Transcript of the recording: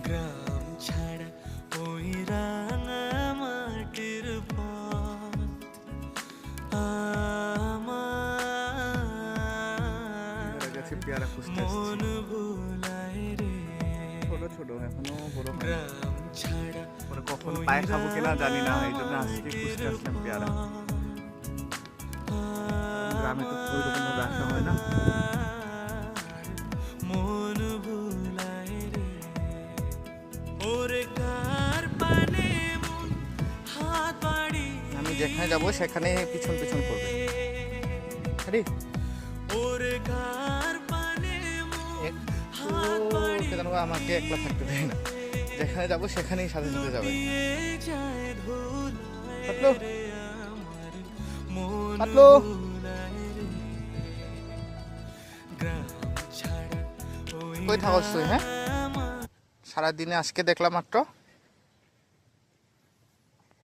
গ্রাম ছাড়া ওই রাঙা মাটির পথ আমার পেয়ারা খুঁজতে মন ভুলায় রে। ছোট ছোট এখনো বড় হয়নি। গ্রাম ছাড়া পরে কখন পায়ে খাবো কিনা জানি না, এই জন্য আজকে খুঁজতে আসলাম পেয়ারা। গ্রামে তো ওই রকম ভাবে আসা হয় না। মন ভুলায় রে। ওরে কার পানে মন হাত বাড়ি আমি যেখানে যাবো সেখানে পিছন পিছন করবে। আরে ওরে কার পানে মন হাত বাড়ি কেন আমাকে একলা থাকতে দেয় না, যেখানে যাবো সেখানেই সাথে সাথে যাবে। যায় ধুলায় পাতলু রে আমার মন পাতলু ভুলায় রে। গ্রাম ছাড়া ওই কই থাকস তুই? হ্যাঁ রাঙা সারাদিনে আজকে দেখলাম মাত্র